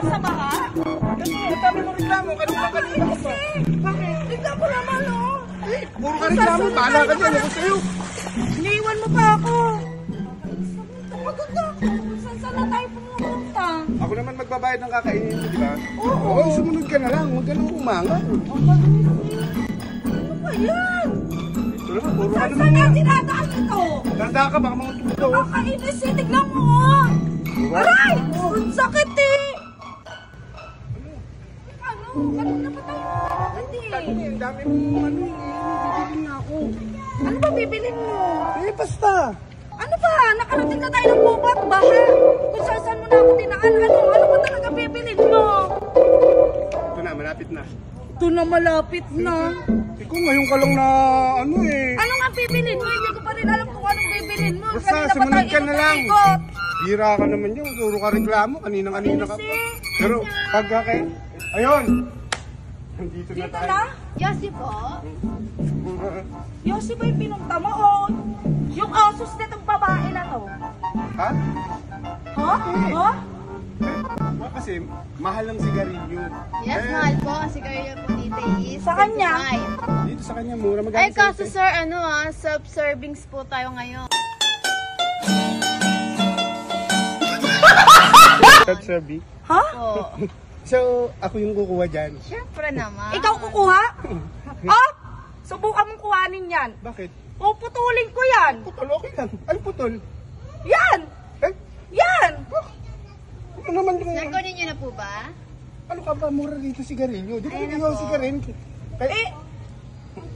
Sa baha? Ang dami mong reklamo. Kanina pa. Bakit? Reklamo naman, oh. Puro ka reklamo. Bahala ka dyan. Ako sa'yo. Iniiwan mo pa ako. Maganda ako. Saan na tayo pumunta? Ako naman magbabayad ng kakainin mo, di ba? Oo. Sumunod ka na lang. Huwag ka nang umangat. Ano ba yan? Ito naman, puro ka Saan naman. na tinadaan ito? Ganda ka, baka mga tuto. Nakakainis eh. Tignan mo, oh. Aray! Ang sakit eh. Kanina pa tayo nakakati. Ang dami mong bibili na ako. Ano ba bibilin mo? Basta. Ano ba? Nakarating na tayo ng bubat, baha. Kung saan mo na ako dinaan, ano ba talaga bibilin mo? Ito na, malapit na. Ito na malapit na. Ikaw ngayon ka lang na Ano nga bibilin mo? Hindi ko pa rin alam kung anong bibilin mo. Basta, Kanina pa sumunod tayo ka na lang. ikot-ikot. Bira ka naman yun. Puro ka reklamo. Kanina ka. Kasi, Pero pagka kayo, ayun. Nandito na dito tayo. na? Yossi po? Yossi ba yung pinunta mo o yung asos nitong babae na to? Ha? Ha? Ha? Kasi mahal ang sigarilyo. Yes, mahal po. Kasi kayo po dito is Sa kanya? 25. Dito sa kanya mura. Magkano Ay, kaso sa'yo? sir, self-servings po tayo ngayon. Sabi. Ha? Po. So, ako yung kukuha dyan. Siyempre naman. Ikaw kukuha? Oh! Subukan mong kuhanin yan. Bakit? Puputulin ko yan. Putol, okay lang. Ano putol? Yan! Eh? Yan! Ano naman yung... Nakunin niyo na po ba? Ano ka ba? Mura dito sigarilyo. Di ba Ayun na nagawa po. sigarilyo? Eh,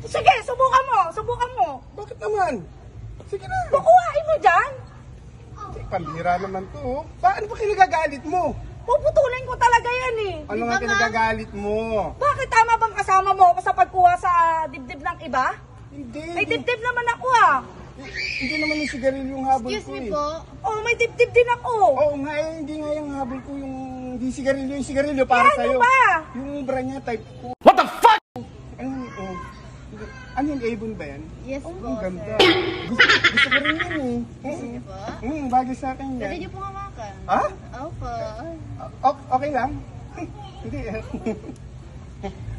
sige, subukan mo. Subukan mo. Bakit naman? Sige na. Kukuhain mo dyan. Pambira naman to. Oh. Paano ba kinagagalit mo? Puputulin ko talaga yan eh. Ano Di nga ba, kinagagalit mo? Bakit tama bang kasama mo ako sa pagkuha sa dibdib ng iba? Hindi. May dibdib naman ako ah. Hindi naman yung sigarilyo yung habol Excuse ko me eh. po. Oh, may dibdib din ako. Oo nga eh, hindi nga yung habol ko yung hindi sigarilyo. Yung sigarilyo para Ano sa'yo. ba? Yung brand niya type ko. What the fuck? Ano yung Avon ba yan? Yes Oh, po, ang ganda. sir. Gusto ko rin yan eh. Gusto niyo po? Bagay sa akin Pwede yan. niyo po hawakan. Ha? Opo. Okay lang? Hindi.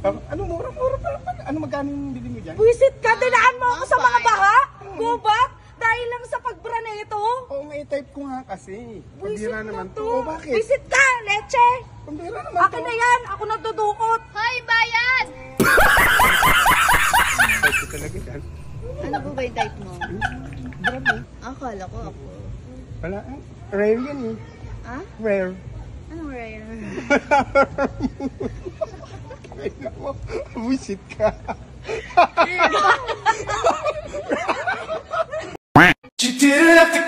Ano, mura-mura pa lang. Ano magkano yung bili mo dyan? Buisit ka, dinaan mo ako sa mga fine. baha. Gubat, dahil lang sa pagbra na ito. Oo, may type ko nga kasi. Buisit Pambira na naman to. to. Oh, bakit? Buisit ka, leche. Pambira naman to. Akin na yan, ako nagdudukot. Hoy, bayan! Type ko talaga yan. Ano po ba yung type mo? Brad eh. Akala ko ako. Wala eh. Rare yan eh. Ha? Rare. Anong rare? Ay, nako. Buisit ka. You didn't have to